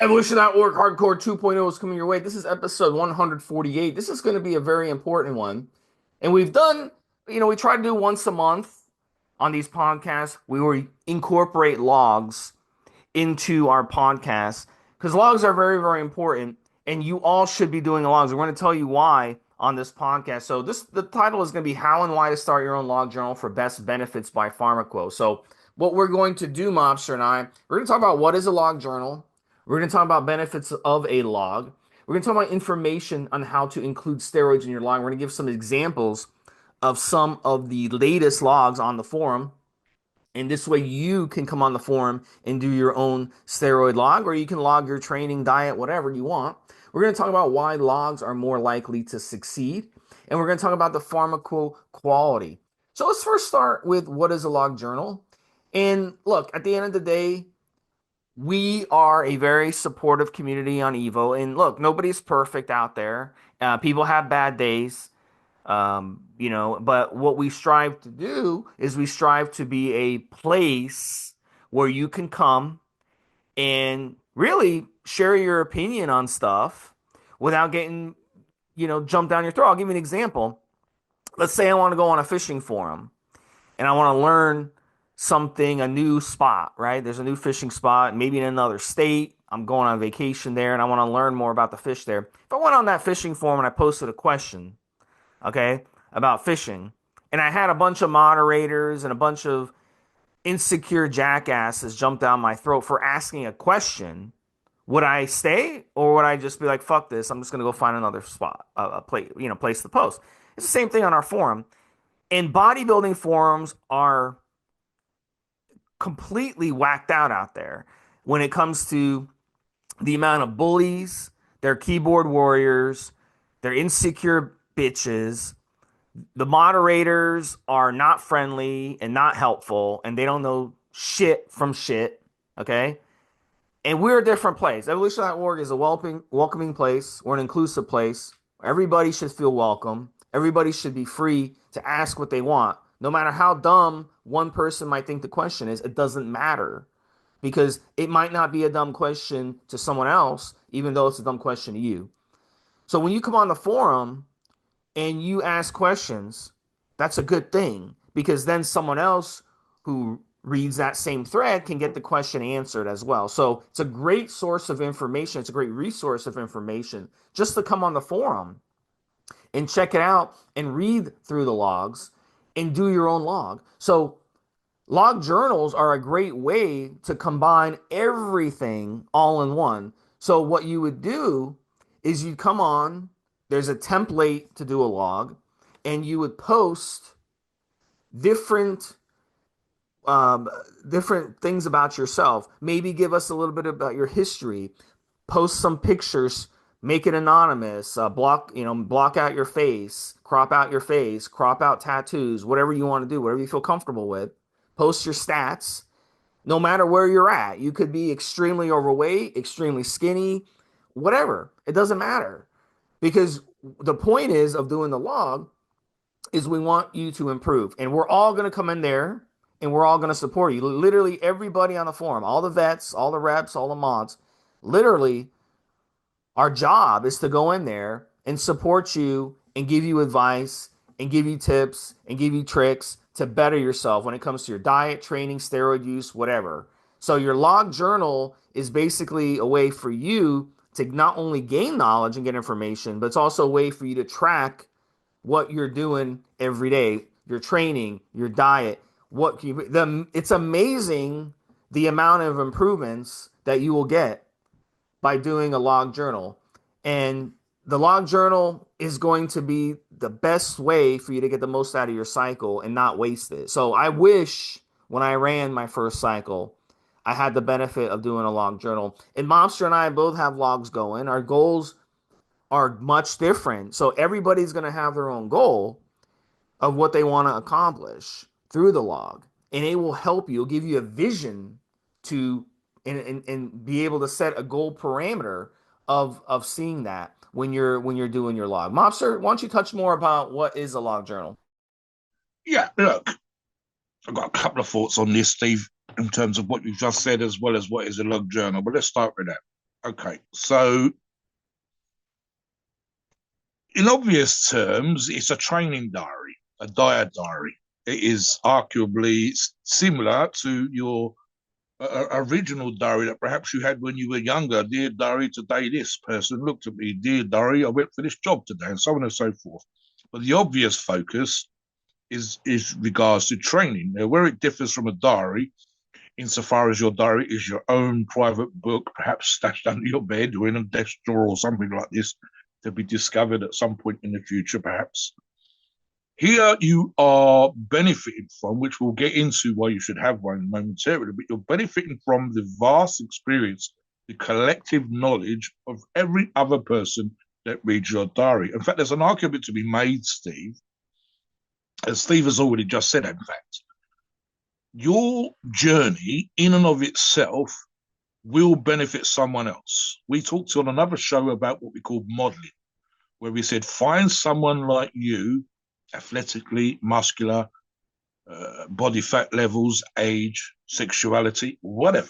Evolution.org Hardcore 2.0 is coming your way. This is episode 148. This is going to be a very important one. And we've done, we try to do once a month on these podcasts. We will incorporate logs into our podcast because logs are very, very important. And you all should be doing logs. We're going to tell you why on this podcast. So the title is going to be How and Why to Start Your Own Log Journal for Best Benefits by Pharmaqo. So what we're going to do, Mobster and we're going to talk about what is a log journal. We're going to talk about benefits of a log. We're going to talk about information on how to include steroids in your log. We're going to give some examples of some of the latest logs on the forum. And this way you can come on the forum and do your own steroid log, or you can log your training, diet, whatever you want. We're going to talk about why logs are more likely to succeed. And we're going to talk about the pharmaco quality. So let's first start with what is a log journal. And look, at the end of the day, we are a very supportive community on Evo. And look, nobody's perfect out there. People have bad days, but what we strive to do is we strive to be a place where you can come and really share your opinion on stuff without getting, jumped down your throat. I'll give you an example. Let's say I want to go on a fishing forum and I want to learn something, a new spot, right? There's a new fishing spot, maybe in another state. I'm going on vacation there and I want to learn more about the fish there. If I went on that fishing forum and I posted a question, okay, about fishing, and I had a bunch of moderators and a bunch of insecure jackasses jump down my throat for asking a question, would I stay or would I just be like, fuck this, I'm just gonna go find another spot, a place, place to post? It's the same thing on our forum. And bodybuilding forums are completely whacked out there when it comes to the amount of bullies, they're keyboard warriors, they're insecure bitches. The moderators are not friendly and not helpful, and they don't know shit from shit. Okay. And we're a different place. Evolution.org is a welcoming place. We're an inclusive place. Everybody should feel welcome. Everybody should be free to ask what they want. No matter how dumb one person might think the question is, it doesn't matter because it might not be a dumb question to someone else, even though it's a dumb question to you. So when you come on the forum and you ask questions, that's a good thing because then someone else who reads that same thread can get the question answered as well. So it's a great source of information. It's a great resource of information just to come on the forum and check it out and read through the logs and do your own log. So log journals are a great way to combine everything all in one. So what you would do is you come on, there's a template to do a log, and you would post different different things about yourself. Maybe give us a little bit about your history. Post some pictures. Make it anonymous. Block out your face. Crop out your face. Crop out tattoos. Whatever you want to do. Whatever you feel comfortable with. Post your stats. No matter where you're at, you could be extremely overweight, extremely skinny, whatever. It doesn't matter because the point is of doing the log is we want you to improve. And we're all going to come in there and we're all going to support you. Literally everybody on the forum, all the vets, all the reps, all the mods, literally our job is to go in there and support you and give you advice and give you tips and give you tricks to better yourself when it comes to your diet, training, steroid use, whatever. So your log journal is basically a way for you to not only gain knowledge and get information, but it's also a way for you to track what you're doing every day, your training, your diet, it's amazing the amount of improvements that you will get by doing a log journal. And the log journal is going to be the best way for you to get the most out of your cycle and not waste it. So I wish when I ran my first cycle, I had the benefit of doing a log journal. And Mobster and I both have logs going. Our goals are much different. So everybody's going to have their own goal of what they want to accomplish through the log. And it will help you, it'll give you a vision to and be able to set a goal parameter of seeing that when you're doing your log. Mobster, why don't you touch more about what is a log journal? Yeah, look, I've got a couple of thoughts on this, Steve, in terms of what you've just said, as well as what is a log journal. But let's start with that. Okay. So, in obvious terms, it's a training diary, a diet diary. It is arguably similar to your original diary that perhaps you had when you were younger. Dear diary, today this person looked at me. Dear diary, I went for this job today, and so on and so forth. But the obvious focus is regards to training. Now, where it differs from a diary, insofar as your diary is your own private book, perhaps stashed under your bed or in a desk drawer or something like this, to be discovered at some point in the future, perhaps. Here you are benefiting from, which we'll get into why you should have one momentarily, but you're benefiting from the vast experience, the collective knowledge of every other person that reads your diary. In fact, there's an argument to be made, Steve, as Steve has already just said, in fact, your journey in and of itself will benefit someone else. We talked on another show about what we call modeling, where we said, find someone like you, athletically, muscular, body fat levels, age, sexuality, whatever,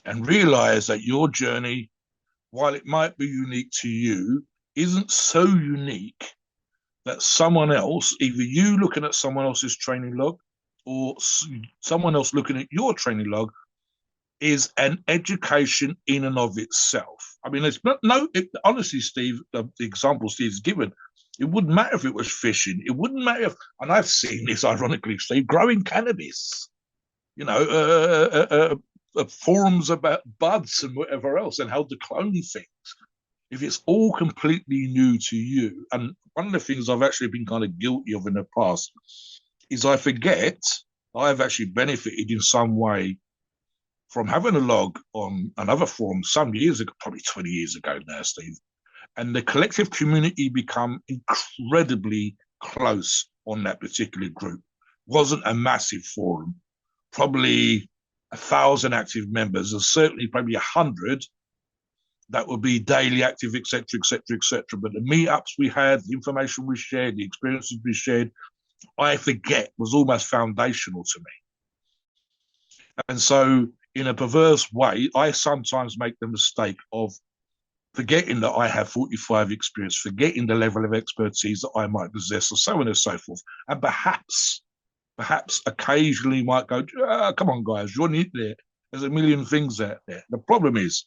and realize that your journey, while it might be unique to you, isn't so unique that someone else, either you looking at someone else's training log or someone else looking at your training log, is an education in and of itself. I mean, it's not, no, honestly, Steve, the example Steve's given, it wouldn't matter if it was fishing. It wouldn't matter if, and I've seen this ironically, Steve, growing cannabis, you know, forums about buds and whatever else and how to clone things. If it's all completely new to you, and one of the things I've actually been kind of guilty of in the past is I forget I've actually benefited in some way from having a log on another forum some years ago, probably 20 years ago now, Steve, and the collective community become incredibly close on that particular group. Wasn't a massive forum, probably 1,000 active members, and certainly probably 100 that would be daily active, etc., etc., etc. But the meetups we had, the information we shared, the experiences we shared, I forget was almost foundational to me. And so, in a perverse way, I sometimes make the mistake of forgetting that I have 45 experience, forgetting the level of expertise that I might possess, and so on and so forth. And perhaps occasionally might go, come on, guys, you're in there. There's a million things out there. The problem is,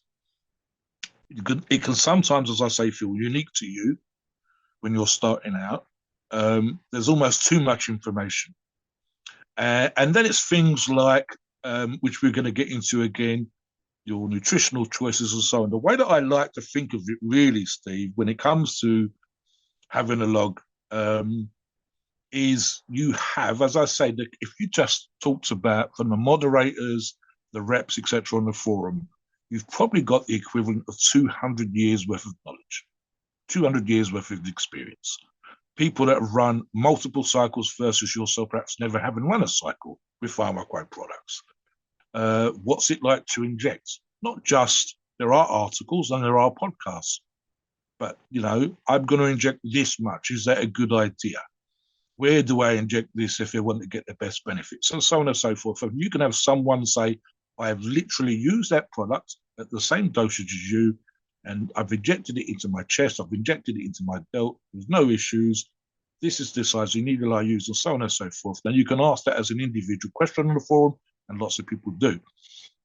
it can sometimes, as I say, feel unique to you when you're starting out. There's almost too much information. And then it's things like, which we're going to get into again, your nutritional choices and so on. The way that I like to think of it really, Steve, when it comes to having a log, is you have, as I say, that if you just talked about from the moderators, the reps, etc., on the forum, you've probably got the equivalent of 200 years worth of knowledge, 200 years worth of experience. People that have run multiple cycles versus yourself perhaps never having run a cycle with Pharmaqo products. What's it like to inject? Not just, there are articles and there are podcasts, but, you know, I'm going to inject this much. Is that a good idea? Where do I inject this if I want to get the best benefits? And so on and so forth. If you can have someone say, I have literally used that product at the same dosage as you, and I've injected it into my chest, I've injected it into my belt, there's no issues. This is the size you needle I use, and so on and so forth. Then you can ask that as an individual question on the forum, and lots of people do.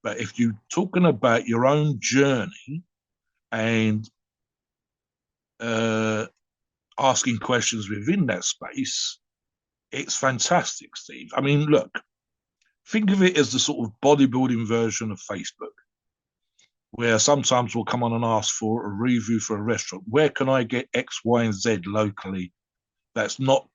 But if you're talking about your own journey and asking questions within that space, it's fantastic, Steve. I mean, look, think of it as the sort of bodybuilding version of Facebook, where sometimes we'll come on and ask for a review for a restaurant. Where can I get X, Y, and Z locally? That's not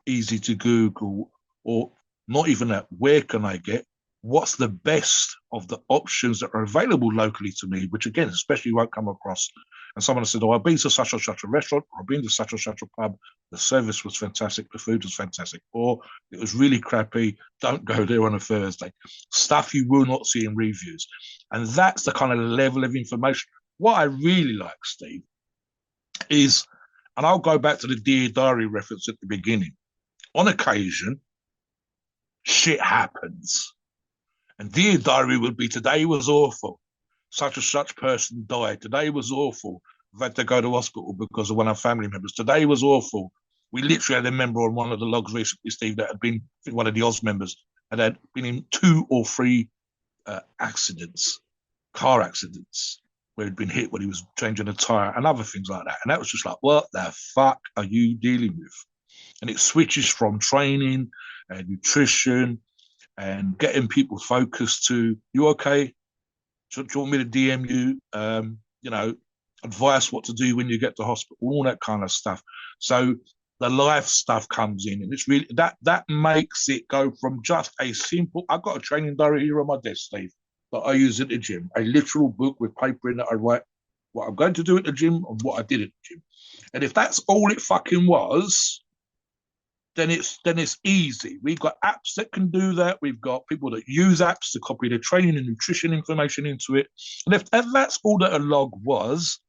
easy to Google, or not even that. Where can I get? What's the best of the options that are available locally to me, which again, especially won't come across. And someone said, oh, I've been to such and such a restaurant, or I've been to such and such a pub. The service was fantastic. The food was fantastic. Or it was really crappy. Don't go there on a Thursday. Stuff you will not see in reviews. And that's the kind of level of information. What I really like, Steve, is, and I'll go back to the Dear Diary reference at the beginning. On occasion, shit happens. And Dear Diary would be, today was awful. such and such person died. Today was awful. We've had to go to hospital because of one of our family members. Today was awful. We literally had a member on one of the logs recently, Steve, that had been, I think one of the Oz members, had been in 2 or 3 accidents, car accidents, where he'd been hit when he was changing a tire and other things like that. And that was just like, what the fuck are you dealing with? And it switches from training and nutrition and getting people focused to, you okay? Do you want me to DM you? You know, advice what to do when you get to hospital, all that kind of stuff. So the life stuff comes in, and it's really that makes it go from just a simple. I've got a training diary here on my desk, Steve, that I use at the gym, a literal book with paper in that I write what I'm going to do at the gym and what I did at the gym. And if that's all it fucking was, then it's easy. We've got apps that can do that. We've got people that use apps to copy their training and nutrition information into it. And if that's all that a log was,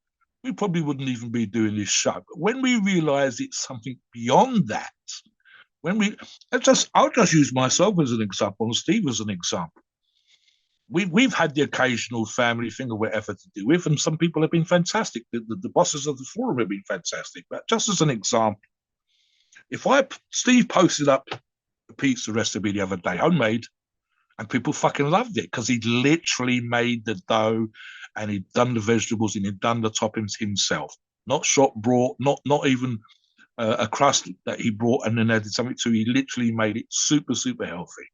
we probably wouldn't even be doing this show. But when we realize it's something beyond that, when we I'll just use myself as an example and Steve as an example. We've had the occasional family thing or whatever to do with, and some people have been fantastic. The bosses of the forum have been fantastic. But just as an example, if Steve posted up a pizza recipe the other day, homemade, and people fucking loved it because he'd literally made the dough and he'd done the vegetables and he'd done the toppings himself, not shop brought, not even a crust that he brought and then added something to. He literally made it super, super healthy.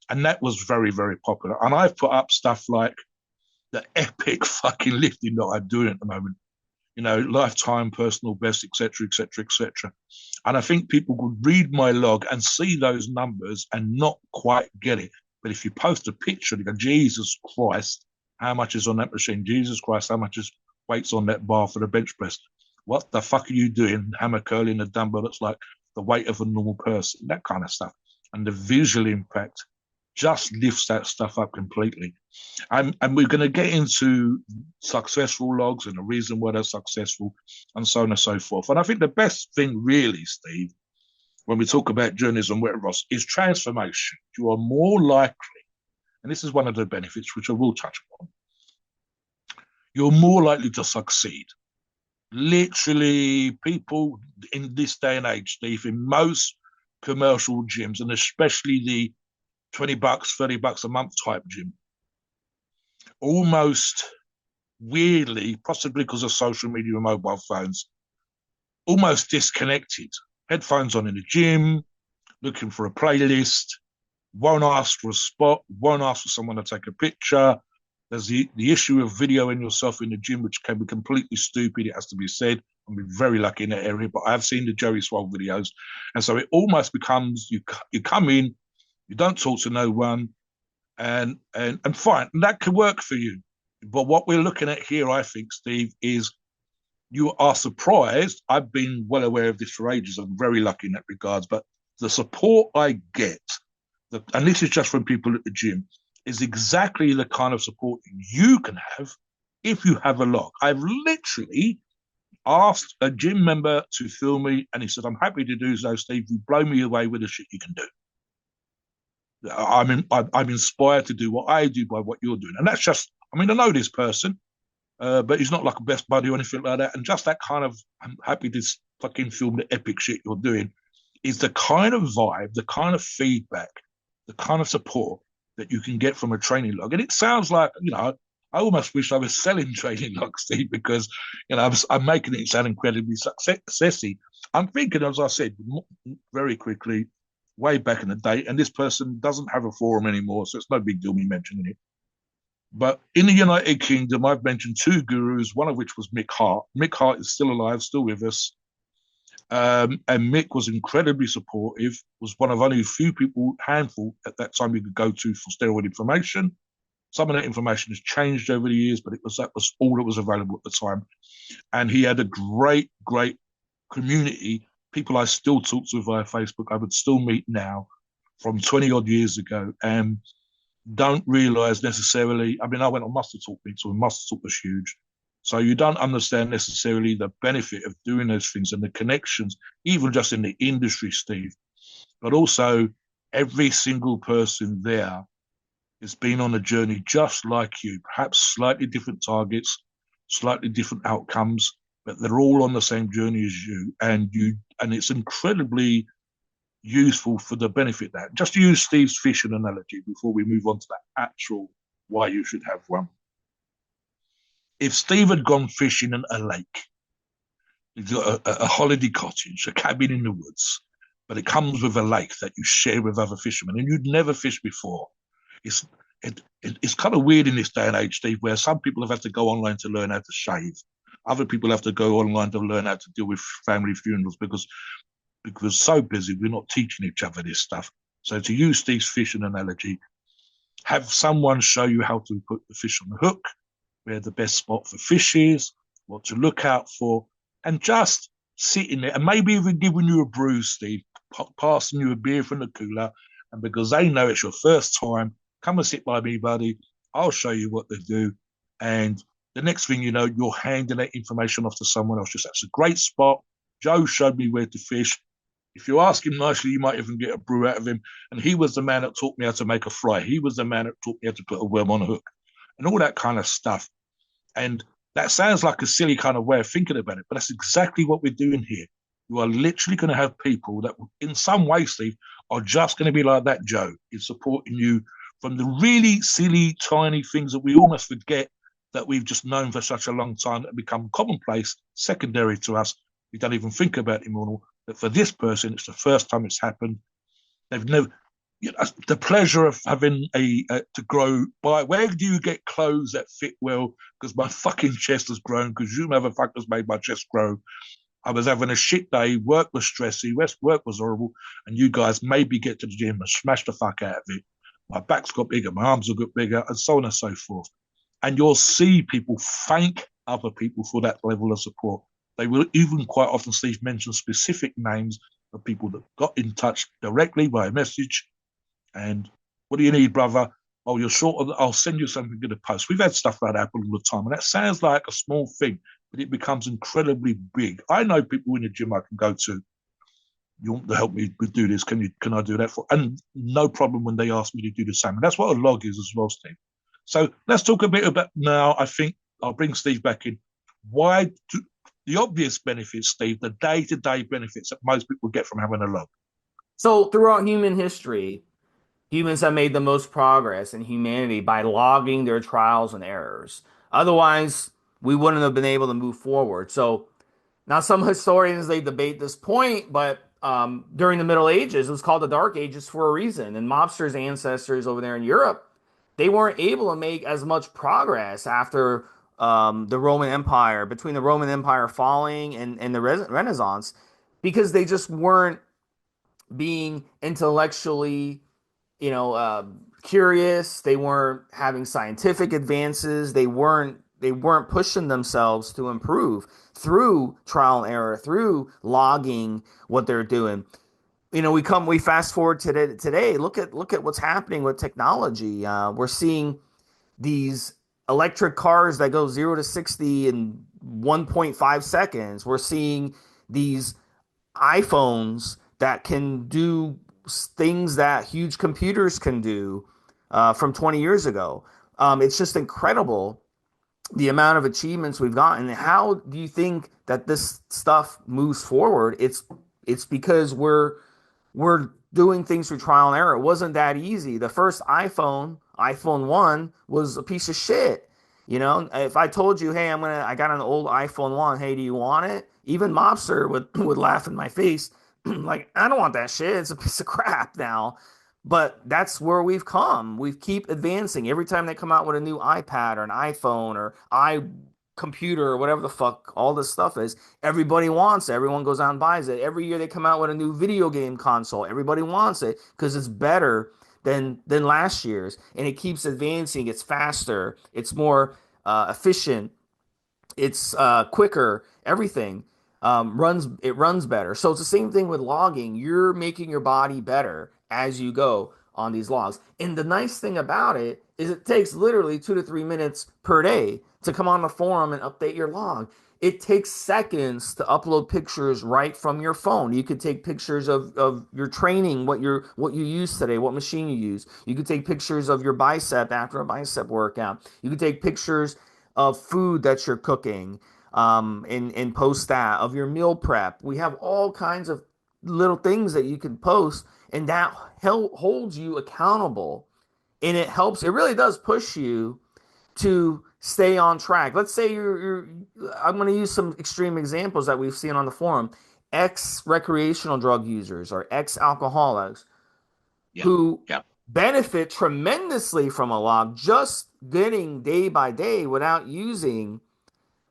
And that was very, very popular. And I've put up stuff like the epic fucking lifting that I'm doing at the moment, you know, lifetime personal best, etc., etc., etc. And I think people could read my log and see those numbers and not quite get it. But if you post a picture, you go, Jesus Christ, how much is on that machine? Jesus Christ, how much is weights on that bar for the bench press? What the fuck are you doing? Hammer curling a dumbbell that's like the weight of a normal person, that kind of stuff. And the visual impact just lifts that stuff up completely. And we're going to get into successful logs and the reason why they're successful and so on and so forth. And I think the best thing really, Steve, when we talk about journeys and wet Ross, is transformation. You are more likely, and this is one of the benefits, which I will touch upon, you're more likely to succeed. Literally, people in this day and age, Steve, in most commercial gyms, and especially the $20, $30 a month type gym, almost weirdly, possibly because of social media and mobile phones, almost disconnected. Headphones on in the gym, looking for a playlist, won't ask for a spot, won't ask for someone to take a picture. There's the issue of videoing yourself in the gym, which can be completely stupid. It has to be said. I've been very lucky in that area, but I've seen the Joey Swole videos. And so it almost becomes you come in, you don't talk to no one, and fine. And that could work for you. But what we're looking at here, I think, Steve, is you are surprised. I've been well aware of this for ages. I'm very lucky in that regards. But the support I get, and this is just from people at the gym, is exactly the kind of support you can have if you have a log. I've literally asked a gym member to film me, and he said, I'm happy to do so, Steve. You blow me away with the shit you can do. I'm inspired to do what I do by what you're doing. And that's just, I mean, I know this person, but he's not like a best buddy or anything like that. And just that kind of, I'm happy to fucking film the epic shit you're doing, is the kind of vibe, the kind of feedback, the kind of support that you can get from a training log. And it sounds like, you know, I almost wish I was selling training logs, Steve, because, you know, I'm making it sound incredibly successy. I'm thinking, as I said, very quickly, way back in the day, and this person doesn't have a forum anymore, so it's no big deal me mentioning it. But in the United Kingdom, I've mentioned 2 gurus, one of which was Mick Hart. Mick Hart is still alive, still with us. And Mick was incredibly supportive, was one of only a few people, handful at that time you could go to for steroid information. Some of that information has changed over the years, but that was all that was available at the time. And he had a great, great community. People I still talk to via Facebook, I would still meet now from 20 odd years ago, and don't realize necessarily. I mean, I went on Muster Talk meets, and Muster Talk was huge. So you don't understand necessarily the benefit of doing those things and the connections, even just in the industry, Steve. But also, every single person there has been on a journey just like you, perhaps slightly different targets, slightly different outcomes, but they're all on the same journey as and it's incredibly useful for the benefit that. Just to use Steve's fishing analogy before we move on to the actual why you should have one. If Steve had gone fishing in a lake, he's got a holiday cottage, a cabin in the woods, but it comes with a lake that you share with other fishermen, and you'd never fished before. It's it's kind of weird in this day and age, Steve, where some people have had to go online to learn how to shave. Other people have to go online to learn how to deal with family funerals because so busy, we're not teaching each other this stuff. So to use Steve's fishing analogy, have someone show you how to put the fish on the hook, where the best spot for fish is, what to look out for, and just sitting there and maybe even giving you a brew, Steve, passing you a beer from the cooler. And because they know it's your first time, come and sit by me, buddy. I'll show you what to do. And the next thing you know, you're handing that information off to someone else. Just that's a great spot. Joe showed me where to fish. If you ask him nicely, you might even get a brew out of him. And he was the man that taught me how to make a fry. He was the man that taught me how to put a worm on a hook and all that kind of stuff. And that sounds like a silly kind of way of thinking about it, but that's exactly what we're doing here. You are literally going to have people that, in some way, Steve, are just going to be like that Joe, in supporting you from the really silly, tiny things that we almost forget that we've just known for such a long time that become commonplace, secondary to us. We don't even think about it anymore. But for this person, it's the first time it's happened. They've never, the pleasure of having to grow by. Where do you get clothes that fit well? Because my fucking chest has grown. Because you motherfuckers made my chest grow. I was having a shit day. Work was stressy. Work was horrible. And you guys maybe get to the gym and smash the fuck out of it. My back's got bigger. My arms have got bigger, and so on and so forth. And you'll see people thank other people for that level of support. They will even quite often, Steve, mention specific names of people that got in touch directly by a message. And what do you need, brother? Oh, you're short of, I'll send you something in the post. We've had stuff like that happen all the time. And that sounds like a small thing, but it becomes incredibly big. I know people in the gym I can go to. You want to help me do this? Can I do that for? And no problem when they ask me to do the same. And that's what a log is as well, Steve. So let's talk a bit about now. I think I'll bring Steve back in. Why do the obvious benefits, Steve, the day-to-day benefits that most people get from having a log? So throughout human history, humans have made the most progress in humanity by logging their trials and errors. Otherwise, we wouldn't have been able to move forward. So now some historians they debate this point, but during the Middle Ages, it was called the Dark Ages for a reason. And mobsters' ancestors over there in Europe, they weren't able to make as much progress after the Roman Empire, between the Roman Empire falling and the Renaissance, because they just weren't being intellectually curious. They weren't having scientific advances. They weren't pushing themselves to improve through trial and error, through logging what they're doing. We fast forward today. Look at what's happening with technology. We're seeing these electric cars that go 0 to 60 in 1.5 seconds. We're seeing these iPhones that can do things that huge computers can do from 20 years ago. It's just incredible the amount of achievements we've gotten. How do you think that this stuff moves forward? It's because we're doing things through trial and error. It wasn't that easy. The first iPhone 1, was a piece of shit. If I told you, hey, I got an old iPhone 1, hey, do you want it? Even Mobster would laugh in my face, like, I don't want that shit. It's a piece of crap now. But that's where we've come. We keep advancing. Every time they come out with a new iPad or an iPhone or computer or whatever the fuck all this stuff is, everybody wants it. Everyone goes out and buys it. Every year they come out with a new video game console. Everybody wants it because it's better than last year's, and it keeps advancing. It's faster. It's more efficient. It's quicker. Everything runs better. So it's the same thing with logging. You're making your body better as you go on these logs. And the nice thing about it is it takes literally 2 to 3 minutes per day to come on the forum and update your log. it takes seconds to upload pictures right from your phone. You could take pictures of your training, what you use today, what machine you use. You could take pictures of your bicep after a bicep workout. You could take pictures of food that you're cooking, and post that, of your meal prep. We have all kinds of little things that you can post, and that holds you accountable, and it helps. It really does push you to stay on track. Let's say you're I'm going to use some extreme examples that we've seen on the forum. Ex recreational drug users or ex alcoholics Yeah. who Yeah. benefit tremendously from a log, just getting day by day without using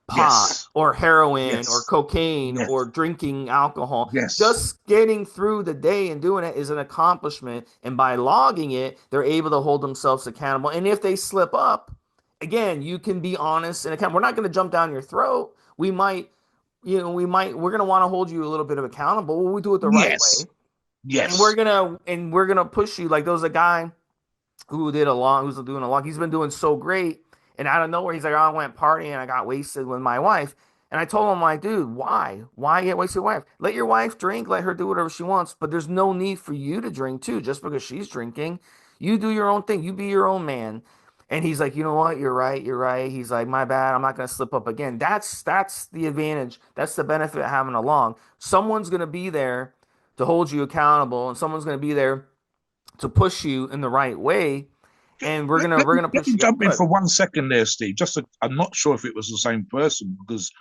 pot Yes. or heroin or Yes. cocaine or Yes. drinking alcohol. Yes. Just getting through the day and doing it is an accomplishment. And by logging it, they're able to hold themselves accountable. And if they slip up, again, you can be honest and accountable. We're not going to jump down your throat. We're going to want to hold you a little bit of accountable. But we do it the right Yes. way. And we're Yes. going to, and we're going to push you. Like there was a guy who's doing a log. He's been doing so great. And out of nowhere, he's like, oh, I went partying. I got wasted with my wife. And I told him, like, dude, why? Why get wasted with your wife? Let your wife drink. Let her do whatever she wants. But there's no need for you to drink too, just because she's drinking. You do your own thing. You be your own man. And he's like, you know what? You're right. You're right. He's like, my bad. I'm not gonna slip up again. That's the advantage. That's the benefit of having a log. Someone's gonna be there to hold you accountable, and someone's gonna be there to push you in the right way, and we're Let, gonna let, we're me, gonna let push me you get jump in good. for 1 second there, Steve. I'm not sure if it was the same person because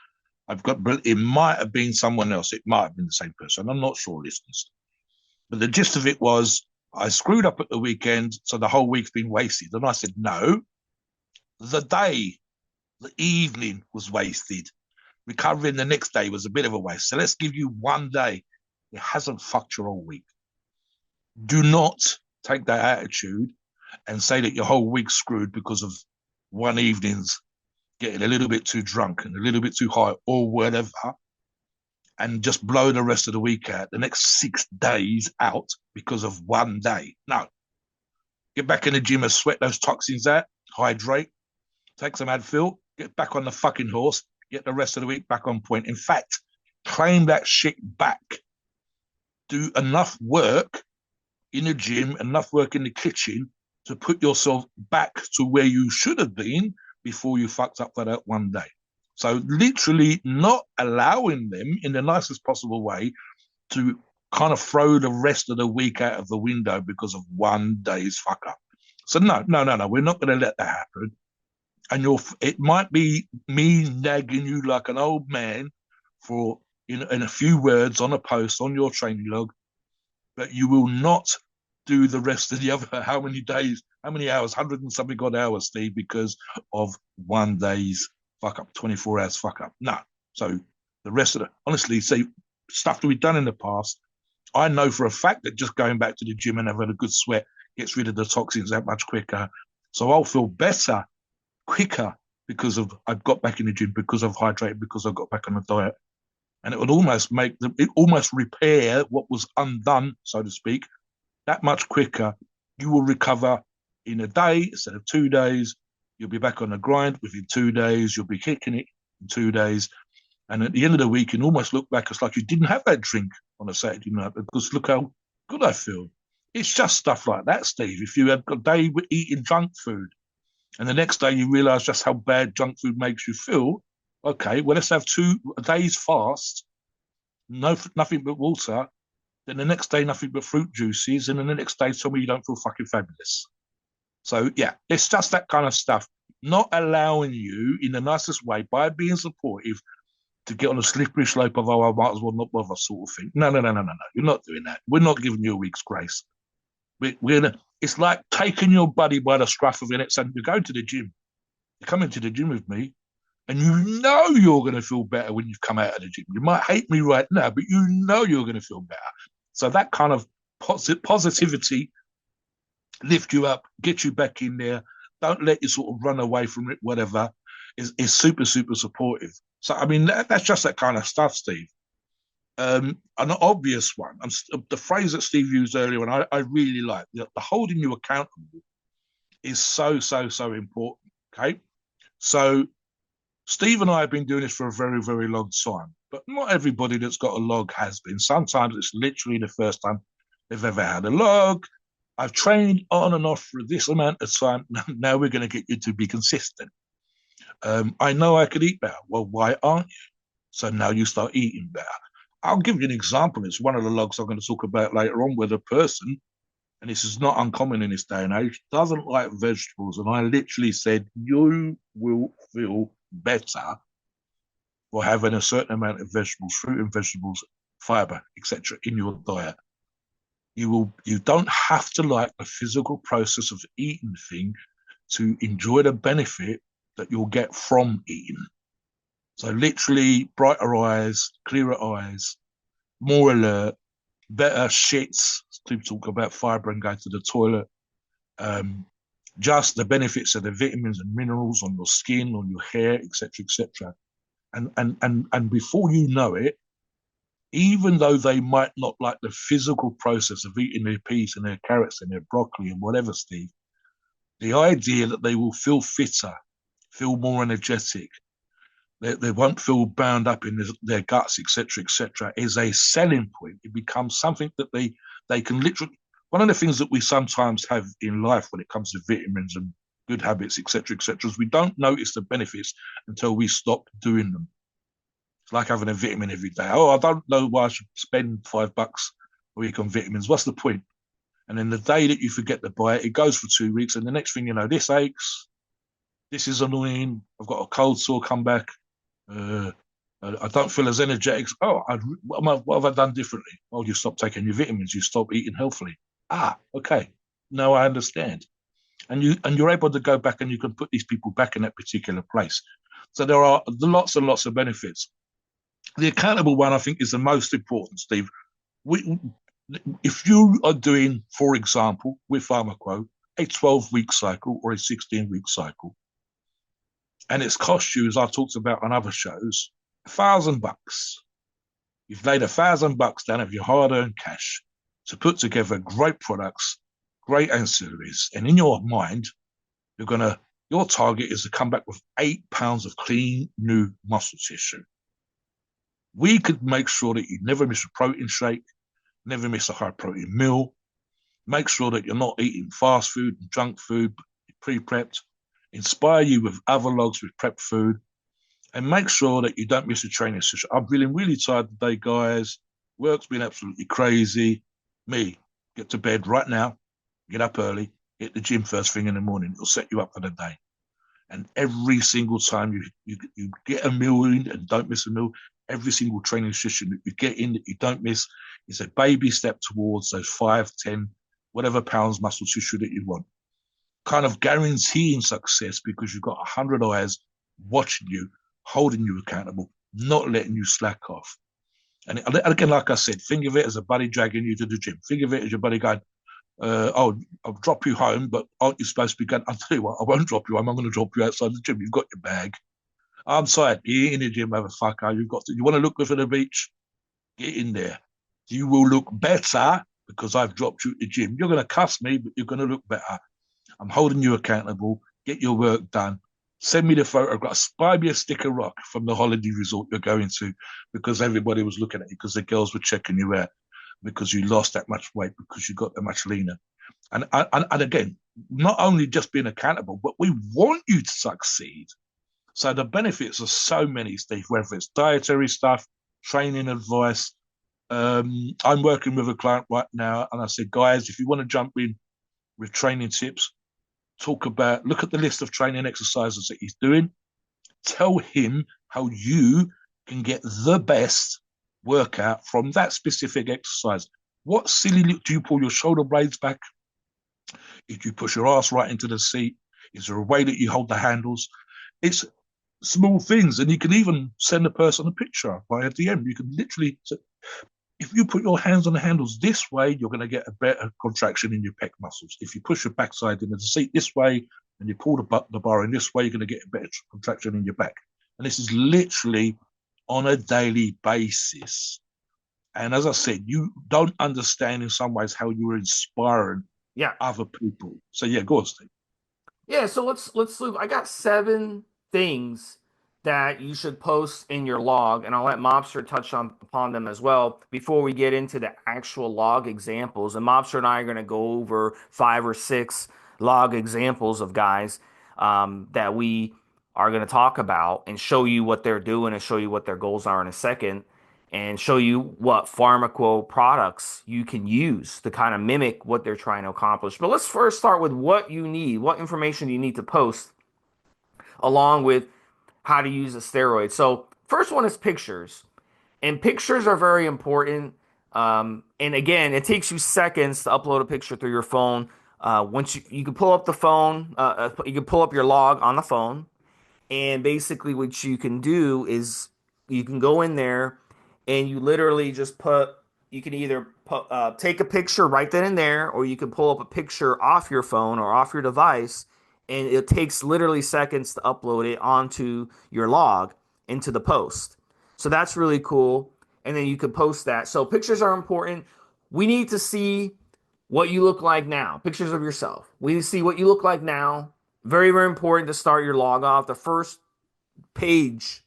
it might have been someone else. It might have been the same person. I'm not sure, listeners. But the gist of it was I screwed up at the weekend, so the whole week's been wasted. And I said, no, the evening was wasted. Recovering the next day was a bit of a waste. So let's give you one day. It hasn't fucked your whole week. Do not take that attitude and say that your whole week's screwed because of one evening's getting a little bit too drunk and a little bit too high or whatever, and just blow the rest of the week out, the next 6 days out because of one day. No, get back in the gym and sweat those toxins out, hydrate, take some Advil, get back on the fucking horse, get the rest of the week back on point. In fact, claim that shit back. Do enough work in the gym, enough work in the kitchen to put yourself back to where you should have been before you fucked up for that one day. So literally not allowing them in the nicest possible way to kind of throw the rest of the week out of the window because of one day's fuck up. So no, no, no, no, we're not going to let that happen. And it might be me nagging you like an old man for in a few words on a post on your training log, but you will not do the rest of the other how many days, how many hours, 100 and something odd hours, Steve, because of one day's fuck up, 24 hours fuck up. No. So the rest of honestly, say stuff that we've done in the past, I know for a fact that just going back to the gym and having a good sweat gets rid of the toxins that much quicker. So I'll feel better quicker because of I've got back in the gym, because I've hydrated, because I've got back on the diet. And it would almost almost repair what was undone, so to speak, that much quicker. You will recover in a day instead of 2 days. You'll be back on the grind within 2 days. You'll be kicking it in 2 days. And at the end of the week, you can almost look back. It's like you didn't have that drink on a Saturday night because look how good I feel. It's just stuff like that, Steve. If you had a day with eating junk food and the next day you realize just how bad junk food makes you feel, okay, well, let's have 2 days fast, nothing but water, then the next day nothing but fruit juices, and then the next day tell me you don't feel fucking fabulous. So yeah, it's just that kind of stuff. Not allowing you in the nicest way by being supportive to get on a slippery slope of, oh, I might as well not bother, sort of thing. No, no, no, no, no, no. You're not doing that. We're not giving you a week's grace. It's like taking your buddy by the scruff of the neck saying, you're going to the gym. You're coming to the gym with me, and you know you're going to feel better when you've come out of the gym. You might hate me right now, but you know you're going to feel better. So that kind of positivity lift you up, get you back in there. Don't let you sort of run away from it, whatever, is super, super supportive. So, I mean, that's just that kind of stuff, Steve. An obvious one, the phrase that Steve used earlier, and I really like, the holding you accountable is so, so, so important, okay? So Steve and I have been doing this for a very, very long time, but not everybody that's got a log has been. Sometimes it's literally the first time they've ever had a log. I've trained on and off for this amount of time. Now we're going to get you to be consistent. I know I could eat better. Well, why aren't you? So now you start eating better. I'll give you an example. It's one of the logs I'm going to talk about later on, where the person, and this is not uncommon in this day and age, doesn't like vegetables. And I literally said, you will feel better for having a certain amount of vegetables, fruit and vegetables, fiber, etc., in your diet. You don't have to like the physical process of eating thing to enjoy the benefit that you'll get from eating. So literally brighter eyes, clearer eyes, more alert, better shits. People talk about fiber and go to the toilet. Um, just the benefits of the vitamins and minerals on your skin, on your hair, etc., etc. And before you know it, even though they might not like the physical process of eating their peas and their carrots and their broccoli and whatever, Steve, the idea that they will feel fitter, feel more energetic, they won't feel bound up in their guts, etc., is a selling point. It becomes something that they can literally. One of the things that we sometimes have in life when it comes to vitamins and good habits, etc., is we don't notice the benefits until we stop doing them. It's like having a vitamin every day. Oh, I don't know why I should spend $5 a week on vitamins. What's the point? And then the day that you forget to buy it, it goes for 2 weeks, and the next thing you know, this aches. This is annoying. I've got a cold sore come back. Uh, I don't feel as energetic. Oh, what have I done differently? Well, you stop taking your vitamins. You stop eating healthily. Ah, okay. Now I understand. And you're able to go back and you can put these people back in that particular place. So there are lots and lots of benefits. The accountable one, I think, is the most important, Steve. We, if you are doing, for example, with Pharmaqo, a 12-week cycle or a 16-week cycle, and it's cost you, as I talked about on other shows, $1,000. You've laid $1,000 down of your hard-earned cash to put together great products, great ancillaries, and in your mind, your target is to come back with 8 pounds of clean new muscle tissue. We could make sure that you never miss a protein shake, never miss a high protein meal. Make sure that you're not eating fast food and junk food, pre-prepped. Inspire you with other logs with prep food, and make sure that you don't miss a training session. I'm feeling really tired today, guys. Work's been absolutely crazy. Me, get to bed right now, get up early, hit the gym first thing in the morning. It'll set you up for the day. And every single time you get a meal in and don't miss a meal, every single training session that you get in that you don't miss is a baby step towards those 5, 10, whatever pounds muscle tissue that you want. Kind of guaranteeing success because you've got 100 eyes watching you, holding you accountable, not letting you slack off. And again, like I said, think of it as a buddy dragging you to the gym. Think of it as your buddy going, oh, I'll drop you home, but aren't you supposed to be going? I'll tell you what, I won't drop you home. I'm going to drop you outside the gym. You've got your bag. I'm sorry, get in the gym, motherfucker. You want to look good for the beach? Get in there. You will look better because I've dropped you at the gym. You're going to cuss me, but you're going to look better. I'm holding you accountable. Get your work done. Send me the photograph. Buy me a stick of rock from the holiday resort you're going to because everybody was looking at you because the girls were checking you out because you lost that much weight because you got that much leaner. And again, not only just being accountable, but we want you to succeed. So the benefits are so many, Steve, whether it's dietary stuff, training advice. I'm working with a client right now, and I said, guys, if you want to jump in with training tips, look at the list of training exercises that he's doing. Tell him how you can get the best workout from that specific exercise. What silly do you pull your shoulder blades back? If you push your ass right into the seat, is there a way that you hold the handles? It's small things, and you can even send a person a picture via DM. You can literally say, if you put your hands on the handles this way, you're going to get a better contraction in your pec muscles. If you push your backside into the seat this way and you pull the bar in this way, you're going to get a better contraction in your back. And this is literally on a daily basis. And as I said, you don't understand in some ways how you are inspiring Yeah. other people. So yeah, go on, Steve. Yeah, so let's look. I got 7 things that you should post in your log, and I'll let Mobster touch on upon them as well before we get into the actual log examples. And Mobster and I are going to go over 5 or 6 log examples of guys that we are going to talk about and show you what they're doing and show you what their goals are in a second and show you what Pharmaqo products you can use to kind of mimic what they're trying to accomplish. But let's first start with what you need, what information you need to post along with how to use a steroid. So first one is pictures, and pictures are very important. And again, it takes you seconds to upload a picture through your phone. Once you can pull up the phone, you can pull up your log on the phone, and basically, what you can do is you can go in there and you literally just you can either take a picture right then and there, or you can pull up a picture off your phone or off your device. And it takes literally seconds to upload it onto your log into the post. So that's really cool. And then you can post that. So pictures are important. We need to see what you look like now, pictures of yourself. We need to see what you look like now. Very, very important to start your log off. The first page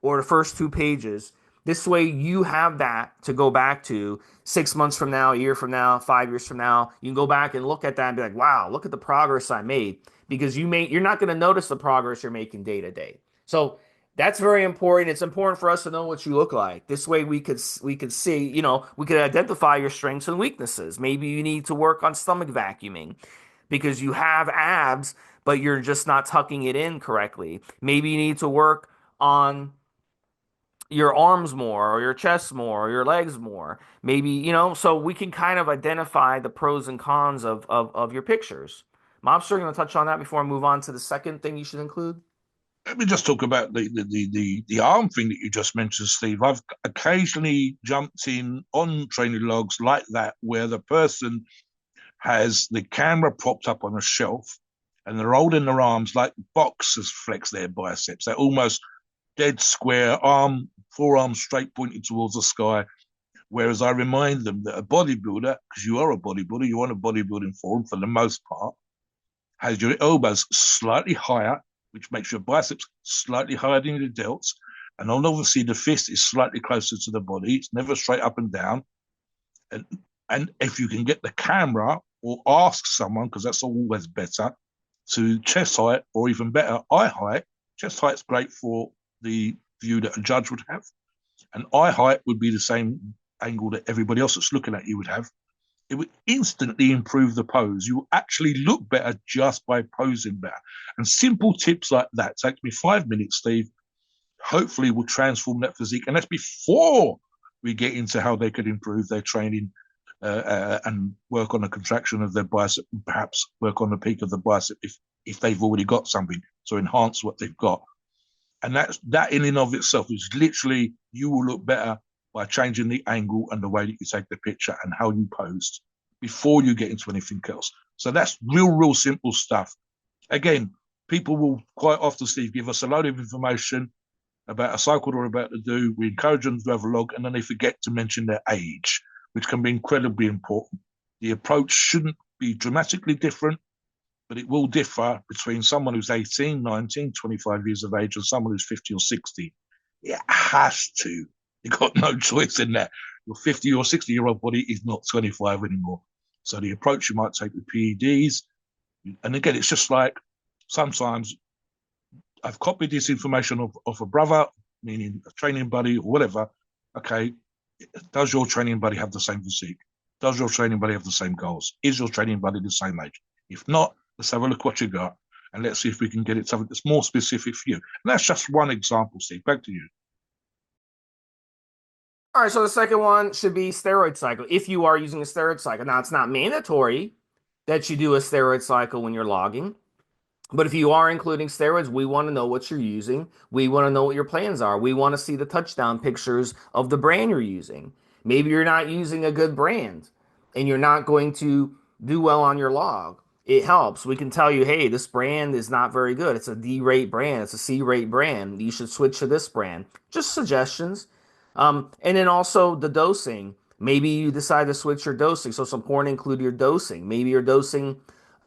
or the first 2 pages. This way you have that to go back to 6 months from now, a year from now, 5 years from now. You can go back and look at that and be like, wow, look at the progress I made. Because you're not going to notice the progress you're making day to day. So that's very important. It's important for us to know what you look like. This way we could see, we could identify your strengths and weaknesses. Maybe you need to work on stomach vacuuming because you have abs, but you're just not tucking it in correctly. Maybe you need to work on your arms more or your chest more or your legs more. Maybe, so we can kind of identify the pros and cons of your pictures. Mobster, you want to touch on that before I move on to the second thing you should include? Let me just talk about the arm thing that you just mentioned, Steve. I've occasionally jumped in on training logs like that, where the person has the camera propped up on a shelf and they're holding their arms like boxers flex their biceps. They're almost dead square, forearm straight pointed towards the sky. Whereas I remind them that a bodybuilder, because you are a bodybuilder, you're on a bodybuilding form for the most part, has your elbows slightly higher, which makes your biceps slightly higher than your delts. And then obviously the fist is slightly closer to the body. It's never straight up and down. And and if you can get the camera or ask someone, because that's always better, to chest height or even better, eye height. Chest height's great for the view that a judge would have. And eye height would be the same angle that everybody else that's looking at you would have. It would instantly improve the pose. You will actually look better just by posing better. And simple tips like that take me 5 minutes, Steve. Hopefully, will transform that physique. And that's before we get into how they could improve their training and work on a contraction of their bicep, and perhaps work on the peak of the bicep if they've already got something to enhance what they've got. And that in and of itself is literally, you will look better by changing the angle and the way that you take the picture and how you pose before you get into anything else. So that's real simple stuff. Again, people will quite often, Steve, give us a load of information about a cycle they're about to do. We encourage them to have a log, and then they forget to mention their age, which can be incredibly important. The approach shouldn't be dramatically different, but it will differ between someone who's 18, 19, 25 years of age and someone who's 50 or 60. It has to. You've got no choice in that. Your 50 or 60-year-old body is not 25 anymore. So the approach you might take with PEDs, and again, it's just like sometimes I've copied this information of a brother, meaning a training buddy or whatever. Okay, does your training buddy have the same physique? Does your training buddy have the same goals? Is your training buddy the same age? If not, let's have a look what you got, and let's see if we can get it something that's more specific for you. And that's just one example, Steve. Back to you. All right, so the second one should be steroid cycle. If you are using a steroid cycle. Now, it's not mandatory that you do a steroid cycle when you're logging. But if you are including steroids, we want to know what you're using. We want to know what your plans are. We want to see the touchdown pictures of the brand you're using. Maybe you're not using a good brand and you're not going to do well on your log. It helps. We can tell you, hey, this brand is not very good. It's a D rate brand, it's a C rate brand. You should switch to this brand. Just suggestions. And then also the dosing. Maybe you decide to switch your dosing. So it's important to include your dosing. Maybe your dosing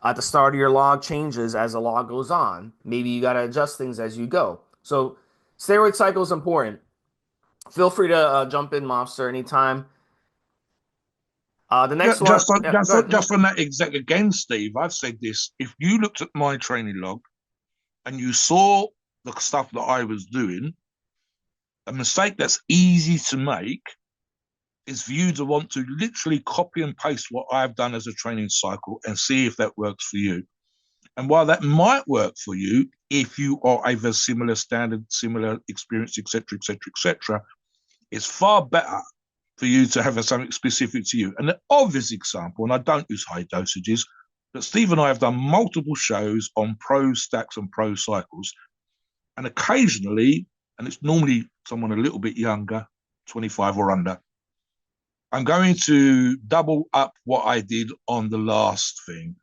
at the start of your log changes as the log goes on. Maybe you got to adjust things as you go. So Steroid cycle is important. Feel free to jump in, Mobster, anytime. The next one, yeah, go ahead. Just on that exact again, Steve, I've said this. If you looked at my training log and you saw the stuff that I was doing, a mistake that's easy to make is for you to want to literally copy and paste what I've done as a training cycle and see if that works for you. And while that might work for you, if you are either similar standard, similar experience, etc., etc., etc., it's far better for you to have something specific to you. And the obvious example, and I don't use high dosages, but Steve and I have done multiple shows on pro stacks and pro cycles. And occasionally, and it's normally someone a little bit younger, 25 or under, I'm going to double up what I did on the last thing.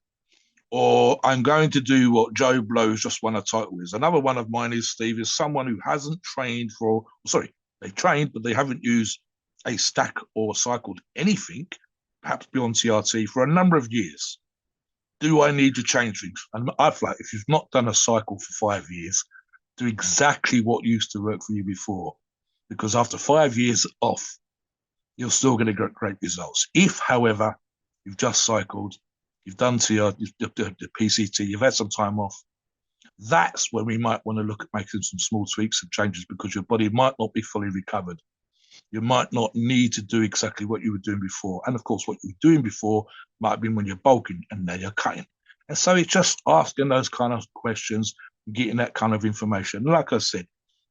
Or I'm going to do what Joe Blow's just won a title is. Another one of mine is, Steve, is someone who hasn't trained for, sorry, they've trained, but they haven't used a stack or cycled anything, perhaps beyond TRT, for a number of years. Do I need to change things? And I feel like if you've not done a cycle for 5 years, do exactly what used to work for you before. Because after 5 years off, you're still going to get great results. If, however, you've just cycled, you've done the PCT, you've had some time off, that's when we might want to look at making some small tweaks and changes because your body might not be fully recovered. You might not need to do exactly what you were doing before. And of course, what you were doing before might have been when you're bulking and now you're cutting. And so it's just asking those kind of questions, getting that kind of information. Like I said,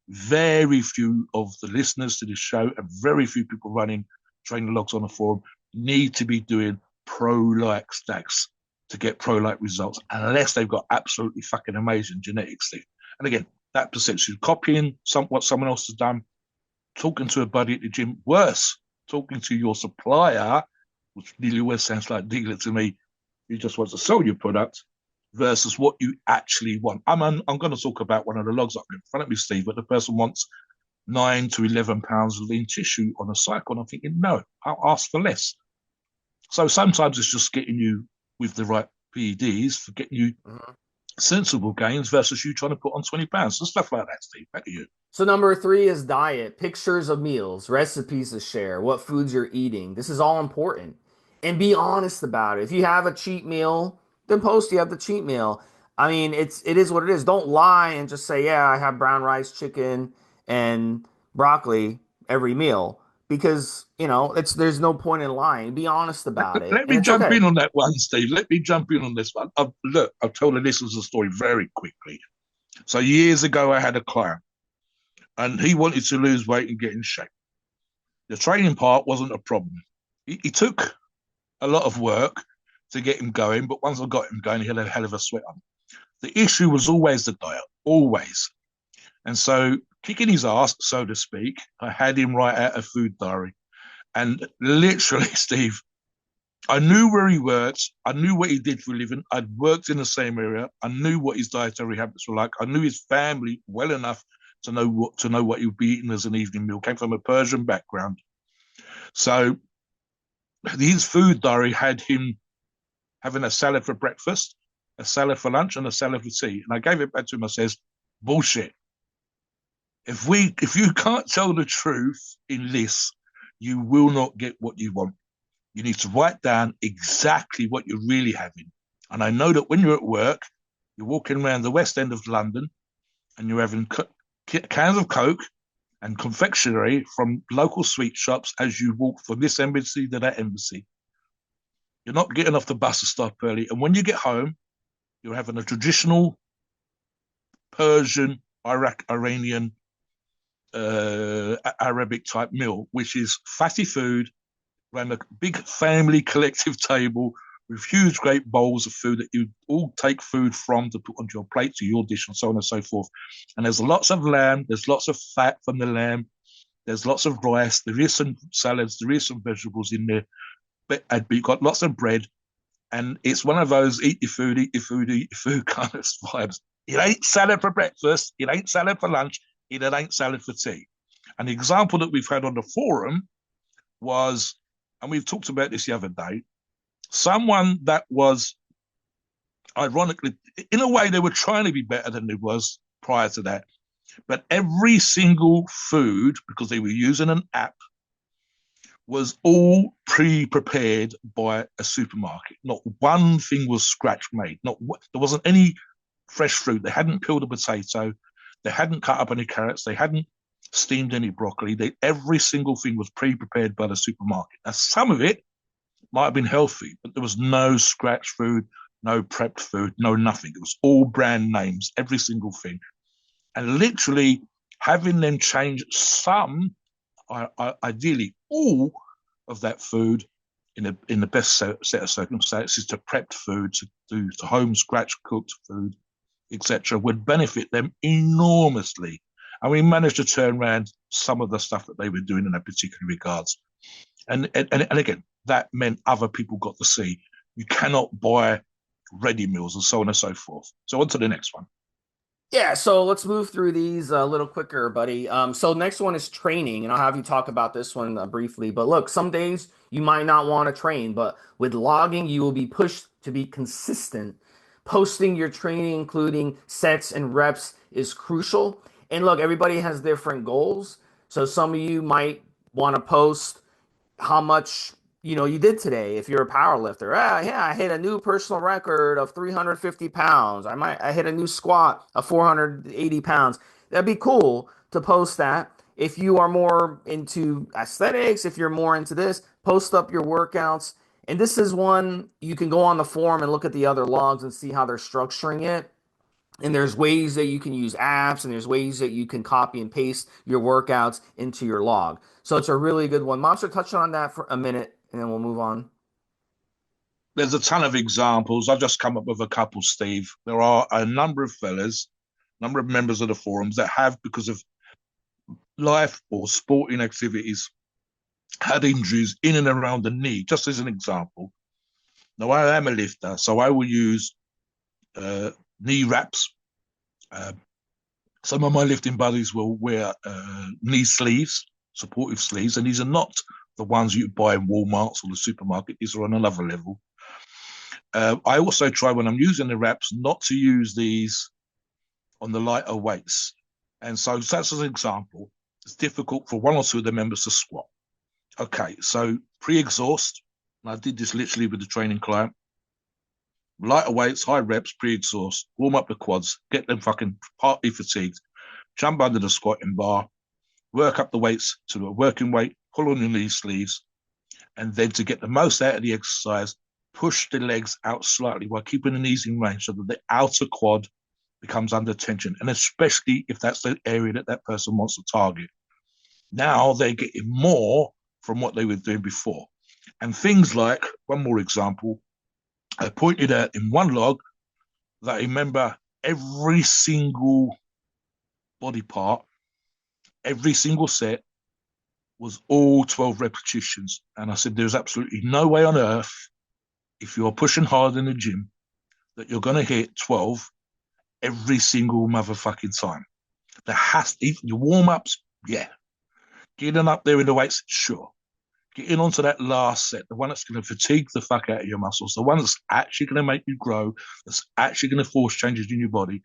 very few of the listeners to this show and very few people running training logs on the forum need to be doing pro-like stacks to get pro-like results unless they've got absolutely fucking amazing genetics. And again, that percentage is copying what someone else has done, talking to a buddy at the gym, worse, talking to your supplier, which nearly always sounds like dealer to me, who just wants to sell your product, versus what you actually want. I'm going to talk about one of the logs up in front of me, Steve, but the person wants 9 to 11 pounds of lean tissue on a cycle. And I'm thinking, no, I'll ask for less. So sometimes it's just getting you with the right PEDs for getting you sensible gains versus you trying to put on 20 pounds. So stuff like that, Steve. Back to you. So number three is diet, pictures of meals, recipes to share, what foods you're eating. This is all important. And be honest about it. If you have a cheat meal, then post you have the cheat meal. I mean, it is what it is. Don't lie and just say, yeah, I have brown rice, chicken, and broccoli every meal. Because, there's no point in lying. Be honest about it. Let And me it's jump okay. in on that one, Steve. Let me jump in on this one. I've told the listeners a story very quickly. So years ago, I had a client and he wanted to lose weight and get in shape. The training part wasn't a problem. He took a lot of work to get him going, but once I got him going, he had a hell of a sweat on. The issue was always the diet, always. And so, kicking his ass, so to speak, I had him write out a food diary. And literally, Steve, I knew where he worked. I knew what he did for a living. I'd worked in the same area. I knew what his dietary habits were like. I knew his family well enough to know what he would be eating as an evening meal. Came from a Persian background, so his food diary had him having a salad for breakfast, a salad for lunch, and a salad for tea. And I gave it back to him. I says, "Bullshit. If you can't tell the truth in this, you will not get what you want. You need to write down exactly what you're really having. And I know that when you're at work, you're walking around the West End of London and you're having cans of Coke and confectionery from local sweet shops as you walk from this embassy to that embassy. You're not getting off the bus to stop early. And when you get home, you're having a traditional Persian, Iranian, Arabic type meal, which is fatty food around a big family collective table with huge great bowls of food that you all take food from to put onto your plate to your dish and so on and so forth. And there's lots of lamb, there's lots of fat from the lamb, there's lots of rice, there is some salads, there is some vegetables in there, but you've got lots of bread. And it's one of those eat your food, eat your food, eat your food kind of vibes. It ain't salad for breakfast, it ain't salad for lunch, it ain't salad for tea. And the example that we've had on the forum was, and we've talked about this the other day, someone that was, ironically, in a way, they were trying to be better than they was prior to that. But every single food, because they were using an app, was all pre-prepared by a supermarket. Not one thing was scratch made. There wasn't any fresh fruit. They hadn't peeled a potato. They hadn't cut up any carrots. They hadn't steamed any broccoli. Every single thing was pre-prepared by the supermarket. Now, some of it might have been healthy, but there was no scratch food, no prepped food, no nothing. It was all brand names, every single thing. And literally having them change some, ideally all of that food in the best set of circumstances to prepped food, to home scratch cooked food, etc., would benefit them enormously. And we managed to turn around some of the stuff that they were doing in that particular regards. And again, that meant other people got to see you cannot buy ready meals and so on and so forth. So on to the next one. Yeah, so let's move through these a little quicker, buddy. So next one is training, and I'll have you talk about this one briefly. But look, some days you might not want to train, but with logging, you will be pushed to be consistent. Posting your training, including sets and reps, is crucial. And look, everybody has different goals. So some of you might want to post how much you did today. If you're a power lifter, yeah, I hit a new personal record of 350 pounds. I hit a new squat of 480 pounds. That'd be cool to post that. If you are more into aesthetics, if you're more into this, post up your workouts. And this is one you can go on the forum and look at the other logs and see how they're structuring it. And there's ways that you can use apps, and there's ways that you can copy and paste your workouts into your log. So it's a really good one. Monster, touch on that for a minute, and then we'll move on. There's a ton of examples. I've just come up with a couple, Steve. There are a number of fellas, number of members of the forums that have, because of life or sporting activities, had injuries in and around the knee, just as an example. Now, I am a lifter, so I will use uh, knee wraps. Uh, some of my lifting buddies will wear knee sleeves, supportive sleeves, and these are not the ones you buy in Walmarts or the supermarket. These are on another level. I also try, when I'm using the wraps, not to use these on the lighter weights. And so that's an example. It's difficult for one or two of the members to squat. Okay, so pre-exhaust, and I did this literally with the training client. Lighter weights, high reps, pre-exhaust, warm up the quads, get them fucking partly fatigued, jump under the squatting bar, work up the weights to a working weight, pull on your knee sleeves, and then to get the most out of the exercise, push the legs out slightly while keeping the knees in range so that the outer quad becomes under tension, and especially if that's the area that that person wants to target. Now they're getting more from what they were doing before. And things like, one more example, I pointed out in one log that I remember every single body part, every single set was all 12 repetitions. And I said, there's absolutely no way on earth, if you're pushing hard in the gym, that you're going to hit 12 every single motherfucking time. There has to, your warm ups, yeah. Getting up there in the weights, sure. Getting onto that last set, the one that's going to fatigue the fuck out of your muscles, the one that's actually going to make you grow, that's actually going to force changes in your body.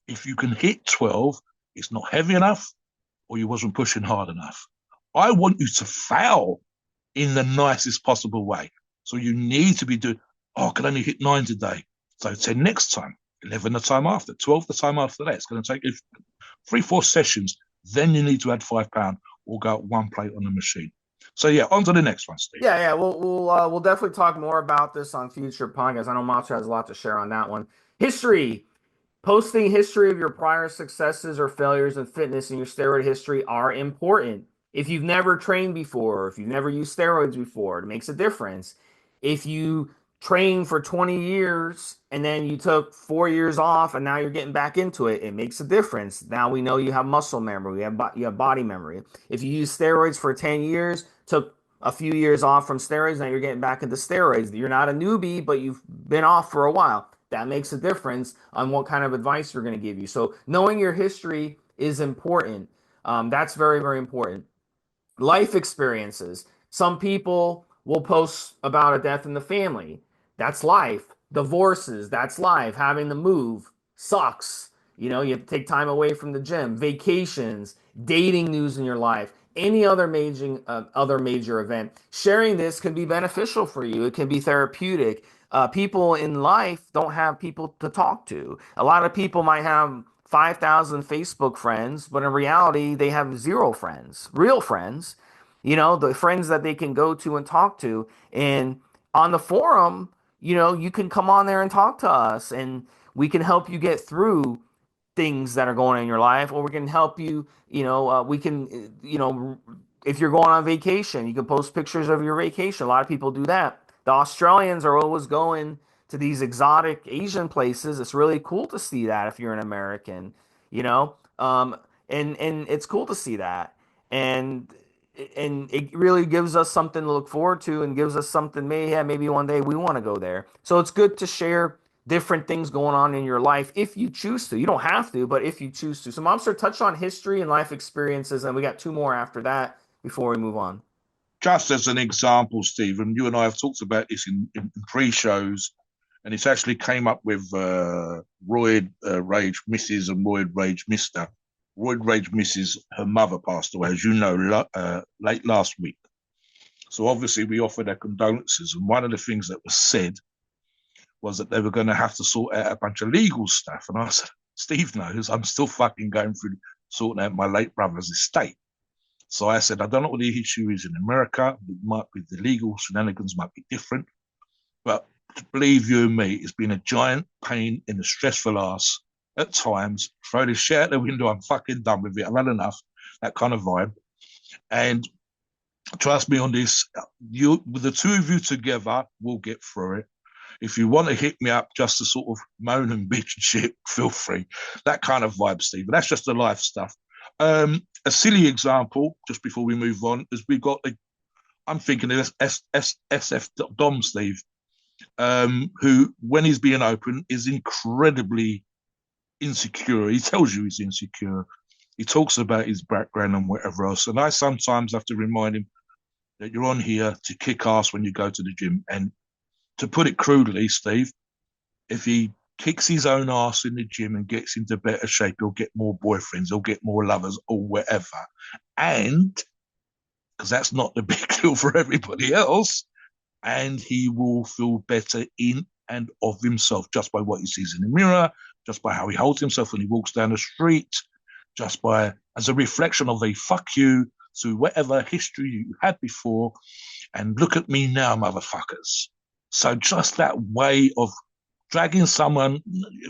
If you can hit 12, it's not heavy enough or you wasn't pushing hard enough. I want you to fail in the nicest possible way. So you need to be doing, I can only hit 9 today. So 10 next time, 11 the time after, 12 the time after that. It's going to take you 3-4 sessions. Then you need to add £5 or go one plate on the machine. So yeah, on to the next one, Steve. Yeah, we'll definitely talk more about this on future podcasts. I know Monster has a lot to share on that one. History. Posting history of your prior successes or failures in fitness and your steroid history are important. If you've never trained before, if you've never used steroids before, it makes a difference. If you trained for 20 years and then you took 4 years off and now you're getting back into it, it makes a difference. Now we know you have muscle memory, you have body memory. If you use steroids for 10 years, took a few years off from steroids, now you're getting back into steroids. You're not a newbie, but you've been off for a while. That makes a difference on what kind of advice we're going to give you. So knowing your history is important. That's very, very important. Life experiences. Some people will post about a death in the family. That's life. Divorces. That's life. Having to move sucks. You have to take time away from the gym, vacations, dating news in your life, any other major event. Sharing this can be beneficial for you. It can be therapeutic. People in life don't have people to talk to. A lot of people might have 5,000 Facebook friends, but in reality, they have zero friends, real friends. The friends that they can go to and talk to. And on the forum, you can come on there and talk to us, and we can help you get through things that are going on in your life, or we can help you. We can, if you're going on vacation, you can post pictures of your vacation. A lot of people do that. The Australians are always going to these exotic Asian places. It's really cool to see that if you're an American, you know, and it's cool to see that, and and it really gives us something to look forward to, and gives us something, maybe one day we want to go there. So it's good to share different things going on in your life if you choose to. You don't have to, but if you choose to. So, Momster, touch on history and life experiences, and we got two more after that before we move on. Just as an example, Stephen, you and I have talked about this in pre-shows, and it's actually came up with Royd Rage Mrs. and Royd Rage Mister. Royd Rage Mrs. Her mother passed away, as you know, late last week. So obviously we offered our condolences, and one of the things that was said was that they were going to have to sort out a bunch of legal stuff. And I said, Steve knows I'm still fucking going through sorting out my late brother's estate. So I said, I don't know what the issue is in America. It might be the legal shenanigans might be different. But believe you and me, it's been a giant pain in the stressful ass at times. Throw this shit out the window. I'm fucking done with it. I've had enough. That kind of vibe. And trust me on this, you with the two of you together, we'll get through it. If you want to hit me up just to sort of moan and bitch and shit, feel free. That kind of vibe, Steve. But that's just the life stuff. A silly example, just before we move on, is we've got I'm thinking of SF Dom, Steve, who, when he's being open, is incredibly insecure. He tells you he's insecure. He talks about his background and whatever else. And I sometimes have to remind him that you're on here to kick ass when you go to the gym. And to put it crudely, Steve, if he kicks his own ass in the gym and gets into better shape, he'll get more boyfriends, he'll get more lovers, or whatever. And because that's not the big deal for everybody else, and he will feel better in and of himself just by what he sees in the mirror, just by how he holds himself when he walks down the street, just by as a reflection of a fuck you to whatever history you had before, and look at me now, motherfuckers. So just that way of dragging someone,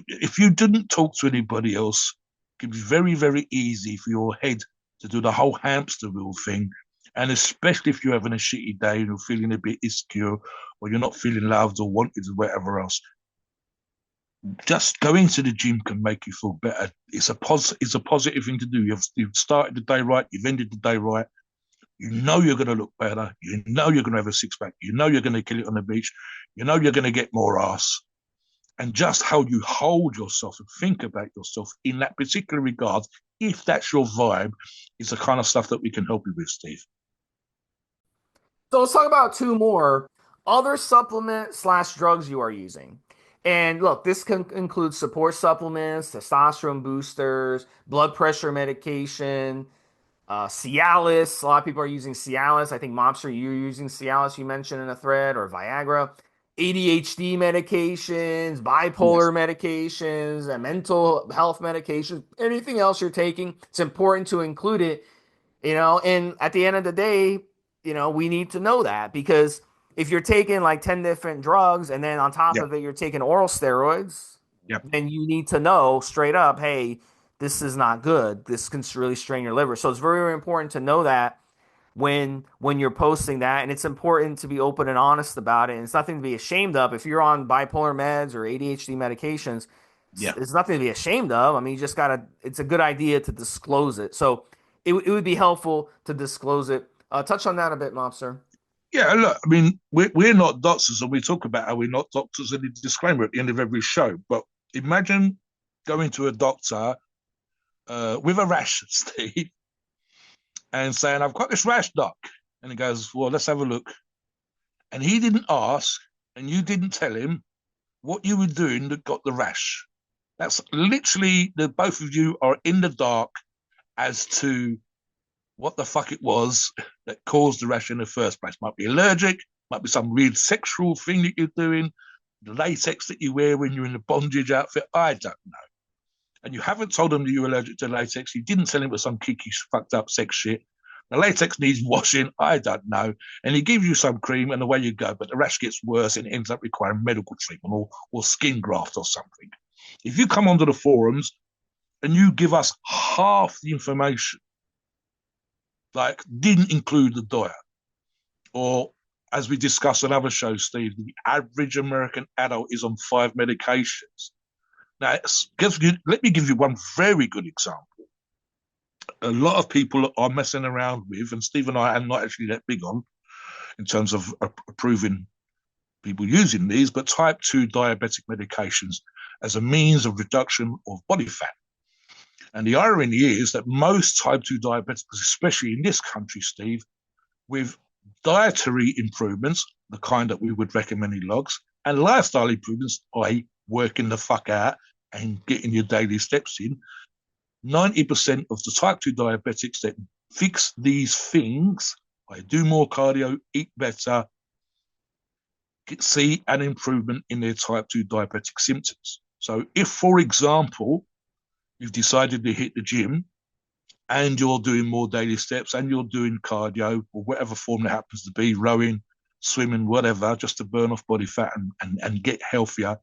if you didn't talk to anybody else, it can be very, very easy for your head to do the whole hamster wheel thing. And especially if you're having a shitty day and you're feeling a bit insecure, or you're not feeling loved or wanted or whatever else, just going to the gym can make you feel better. It's a positive thing to do. You've started the day right, you've ended the day right. You know you're going to look better. You know you're going to have a six pack. You know you're going to kill it on the beach. You know you're going to get more ass. And just how you hold yourself and think about yourself in that particular regard, if that's your vibe, is the kind of stuff that we can help you with, Steve. So let's talk about two more other supplement slash drugs you are using. And look, this can include support supplements, testosterone boosters, blood pressure medication, Cialis. A lot of people are using Cialis. I think Mobster, you're using Cialis, you mentioned in a thread, or Viagra. ADHD medications, bipolar Yes. medications, and mental health medications, anything else you're taking, it's important to include it. And at the end of the day, we need to know that, because if you're taking like 10 different drugs and then on top Yep. of it you're taking oral steroids, Yep. then you need to know straight up, hey, this is not good. This can really strain your liver. So it's very, very important to know that when you're posting that, and it's important to be open and honest about it. And it's nothing to be ashamed of. If you're on bipolar meds or ADHD medications, Yeah. it's nothing to be ashamed of. I mean, you just gotta. It's a good idea to disclose it. So it would be helpful to disclose it. Touch on that a bit, Mobster. Yeah, look, I mean, we're not doctors, and we talk about how we're not doctors in the disclaimer at the end of every show. But imagine going to a doctor with a rash, Steve, and saying, I've got this rash, doc. And he goes, well, let's have a look. And he didn't ask, and you didn't tell him what you were doing that got the rash. That's literally the both of you are in the dark as to what the fuck it was that caused the rash in the first place. Might be allergic, might be some weird sexual thing that you're doing, the latex that you wear when you're in the bondage outfit. I don't know. And you haven't told them that you're allergic to latex. You didn't tell him it was some kiki, fucked up sex shit. The latex needs washing. I don't know. And he gives you some cream and away you go. But the rash gets worse and it ends up requiring medical treatment or skin graft or something. If you come onto the forums and you give us half the information, like didn't include the diet, or as we discussed on other shows, Steve, the average American adult is on 5 medications. Now, let me give you one very good example. A lot of people are messing around with, and Steve and I are not actually that big on in terms of approving people using these, but type 2 diabetic medications as a means of reduction of body fat. And the irony is that most type 2 diabetics, especially in this country, Steve, with dietary improvements, the kind that we would recommend in logs, and lifestyle improvements, i.e., working the fuck out and getting your daily steps in, 90% of the type 2 diabetics that fix these things, I do more cardio, eat better, see an improvement in their type 2 diabetic symptoms. So if, for example, you've decided to hit the gym and you're doing more daily steps and you're doing cardio or whatever form that happens to be, rowing, swimming, whatever, just to burn off body fat and get healthier.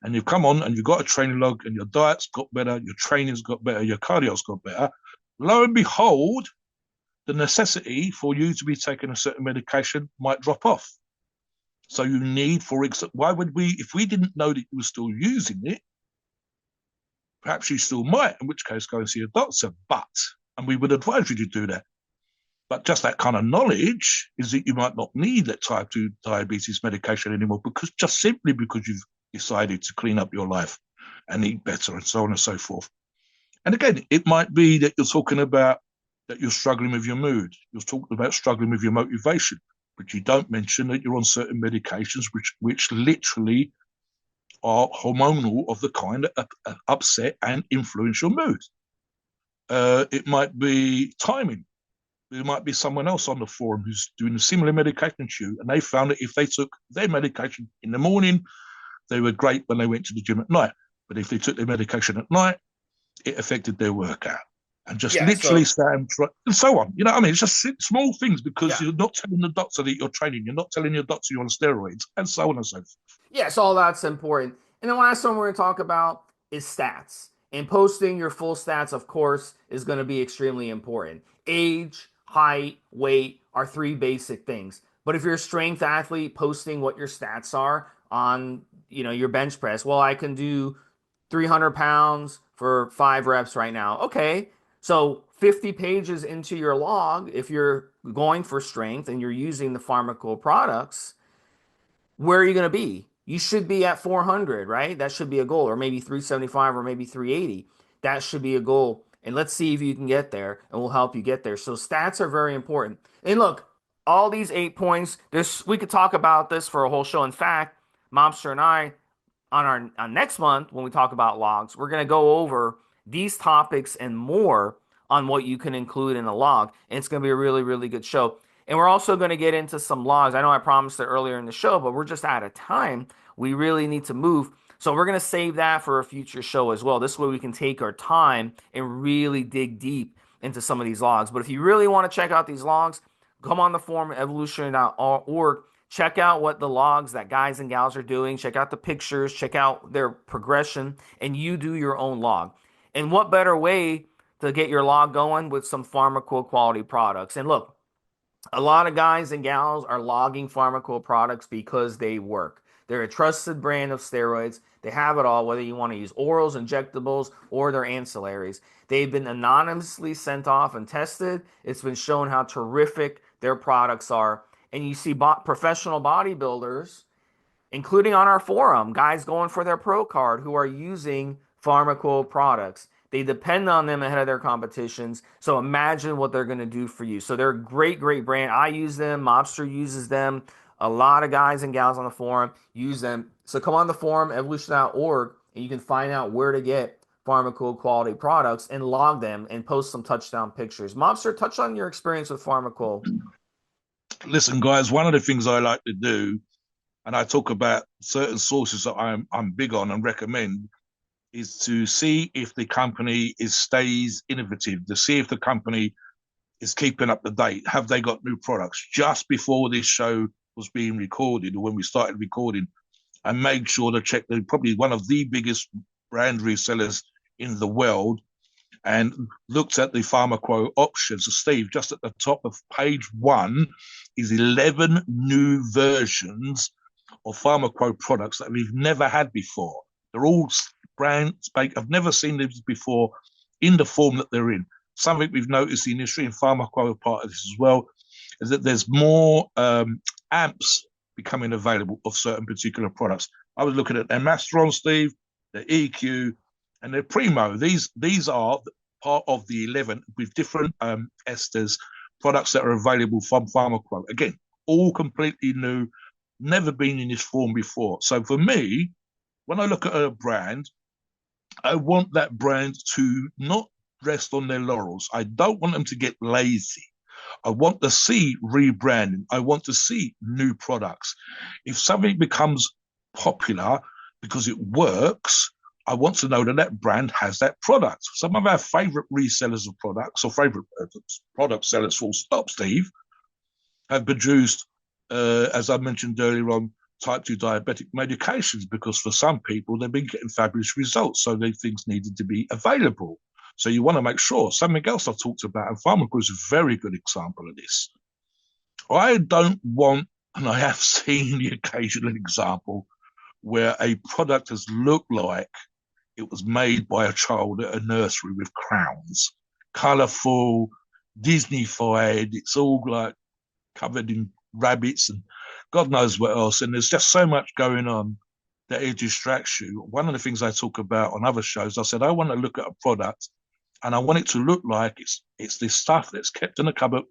And you've come on and you've got a training log and your diet's got better, your training's got better, your cardio's got better. Lo and behold, the necessity for you to be taking a certain medication might drop off. So you need, for example, why would we, if we didn't know that you were still using it, perhaps you still might, in which case go and see a doctor. And we would advise you to do that. But just that kind of knowledge is that you might not need that type 2 diabetes medication anymore because just simply because you've decided to clean up your life and eat better and so on and so forth. And again, it might be that you're talking about that you're struggling with your mood. You're talking about struggling with your motivation, but you don't mention that you're on certain medications which literally are hormonal of the kind that upset and influence your mood. It might be timing. There might be someone else on the forum who's doing a similar medication to you, and they found that if they took their medication in the morning, they were great when they went to the gym at night. But if they took their medication at night, it affected their workout. And just Yeah, literally so stand and so on. You know what I mean? It's just small things because yeah. you're not telling the doctor that you're training. You're not telling your doctor you're on steroids and so on and so forth. Yes, all that's important. And the last one we're going to talk about is stats. And posting your full stats, of course, is going to be extremely important. Age, height, weight are 3 basic things. But if you're a strength athlete, posting what your stats are on, your bench press, well, I can do 300 pounds for 5 reps right now. Okay, so 50 pages into your log, if you're going for strength and you're using the Pharmaqo products, where are you going to be? You should be at 400, right? That should be a goal, or maybe 375 or maybe 380. That should be a goal. And let's see if you can get there, and we'll help you get there. So stats are very important. And look, all these 8 points, we could talk about this for a whole show. In fact, Mobster and I, on next month, when we talk about logs, we're going to go over these topics and more on what you can include in a log. And it's going to be a really, really good show. And we're also going to get into some logs. I know I promised it earlier in the show, but we're just out of time. We really need to move. So we're going to save that for a future show as well. This way we can take our time and really dig deep into some of these logs. But if you really want to check out these logs, come on the forum evolutionary.org. Check out what the logs that guys and gals are doing. Check out the pictures. Check out their progression. And you do your own log. And what better way to get your log going with some Pharmaqo quality products? And look, a lot of guys and gals are logging Pharmaqo products because they work. They're a trusted brand of steroids. They have it all, whether you want to use orals, injectables, or their ancillaries. They've been anonymously sent off and tested. It's been shown how terrific their products are. And you see professional bodybuilders, including on our forum, guys going for their pro card who are using Pharmaqo products. They depend on them ahead of their competitions. So imagine what they're going to do for you. So they're a great, great brand. I use them. Mobster uses them. A lot of guys and gals on the forum use them. So come on the forum, evolution.org, and you can find out where to get Pharmaqo quality products and log them and post some touchdown pictures. Mobster, touch on your experience with Pharmaqo. Listen, guys, one of the things I like to do, and I talk about certain sources that I'm big on and recommend, is to see if the company is stays innovative, to see if the company is keeping up to date. Have they got new products? Just before this show was being recorded, or when we started recording, I made sure to check the probably one of the biggest brand resellers in the world and looked at the Pharmaqo options. So Steve, just at the top of page one is 11 new versions of Pharmaqo products that we've never had before. They're all brand spank. I've never seen these before in the form that they're in. Something we've noticed in the industry, and Pharmaqo are part of this as well, is that there's more amps becoming available of certain particular products. I was looking at their Masteron, Steve, their EQ, and their Primo. These are part of the 11 with different esters, products that are available from Pharmaqo. Again, all completely new, never been in this form before. So for me, when I look at a brand, I want that brand to not rest on their laurels. I don't want them to get lazy. I want to see rebranding. I want to see new products. If something becomes popular because it works, I want to know that that brand has that product. Some of our favorite resellers of products or favorite product sellers, full stop, Steve, have produced, as I mentioned earlier on, type 2 diabetic medications because for some people they've been getting fabulous results. So these things needed to be available. So you want to make sure. Something else I've talked about, and Pharmaqo is a very good example of this. I don't want, and I have seen the occasional example where a product has looked like it was made by a child at a nursery with crowns, colourful, Disneyfied. It's all like covered in rabbits and God knows what else. And there's just so much going on that it distracts you. One of the things I talk about on other shows, I said I want to look at a product and I want it to look like it's this stuff that's kept in a cupboard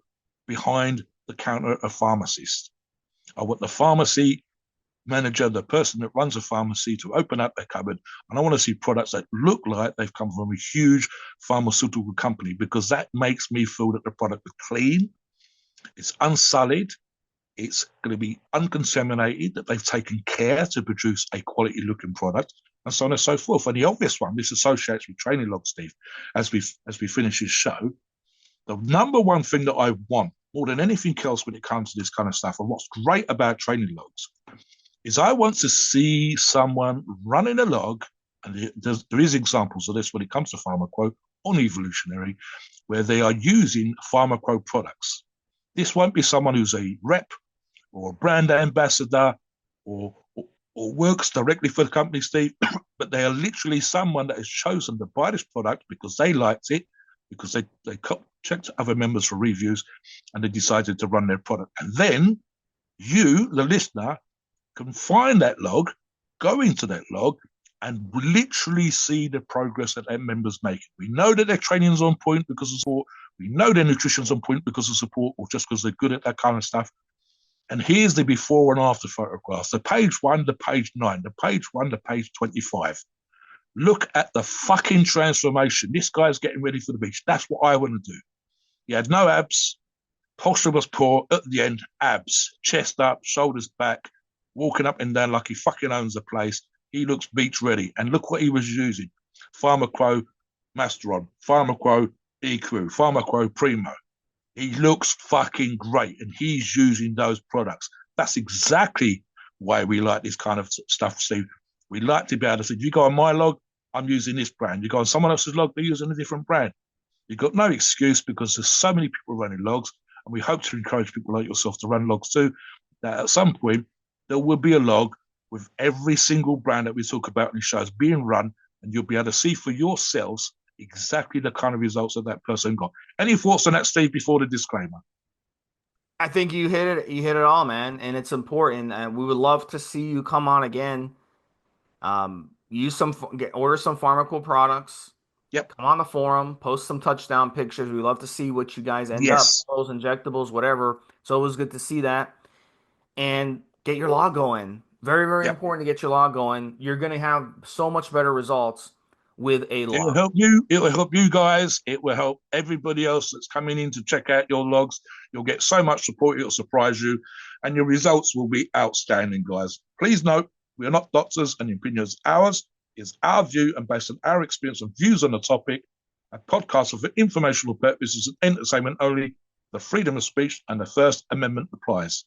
behind the counter of pharmacists. I want the pharmacy manager, the person that runs a pharmacy, to open up their cupboard, and I want to see products that look like they've come from a huge pharmaceutical company because that makes me feel that the product is clean, it's unsullied, it's going to be uncontaminated, that they've taken care to produce a quality looking product, and so on and so forth. And the obvious one, this associates with training logs, Steve, as we finish this show. The number one thing that I want more than anything else when it comes to this kind of stuff, and what's great about training logs, is I want to see someone running a log, and there is examples of this when it comes to Pharmaqo on Evolutionary, where they are using Pharmaqo products. This won't be someone who's a rep or a brand ambassador or, or works directly for the company, Steve, but they are literally someone that has chosen to buy this product because they liked it, because they checked other members for reviews, and they decided to run their product. And then you, the listener, can find that log, go into that log, and literally see the progress that their members make. We know that their training is on point because of support. We know their nutrition's on point because of support, or just because they're good at that kind of stuff. And here's the before and after photographs. The page 1 to page 9, the page 1 to page 25. Look at the fucking transformation. This guy's getting ready for the beach. That's what I want to do. He had no abs. Posture was poor. At the end, abs. Chest up, shoulders back, walking up and down like he fucking owns the place. He looks beach ready. And look what he was using. Pharmaqo Masteron, Pharmaqo EQ, Pharmaqo Primo. He looks fucking great, and he's using those products. That's exactly why we like this kind of stuff, Steve. We like to be able to say, you go on my log, I'm using this brand. You go on someone else's log, they're using a different brand. You've got no excuse because there's so many people running logs, and we hope to encourage people like yourself to run logs too, that at some point there will be a log with every single brand that we talk about in the shows being run, and you'll be able to see for yourselves exactly the kind of results that that person got. Any thoughts on that, Steve, before the disclaimer? I think you hit it. You hit it all, man, and it's important. And we would love to see you come on again. Use some, order some Pharmaqo products. Yep. Come on the forum, post some touchdown pictures. We love to see what you guys end up, Yes. those injectables, whatever. It's always good to see that. And get your log going. Very, very Yep. important to get your log going. You're going to have so much better results with a It will log. help you. It will help you guys. It will help everybody else that's coming in to check out your logs. You'll get so much support, it'll surprise you, and your results will be outstanding, guys. Please note, we are not doctors and opinions. Ours is our view and based on our experience and views on the topic. A podcast are for informational purposes and entertainment only. The freedom of speech and the First Amendment applies.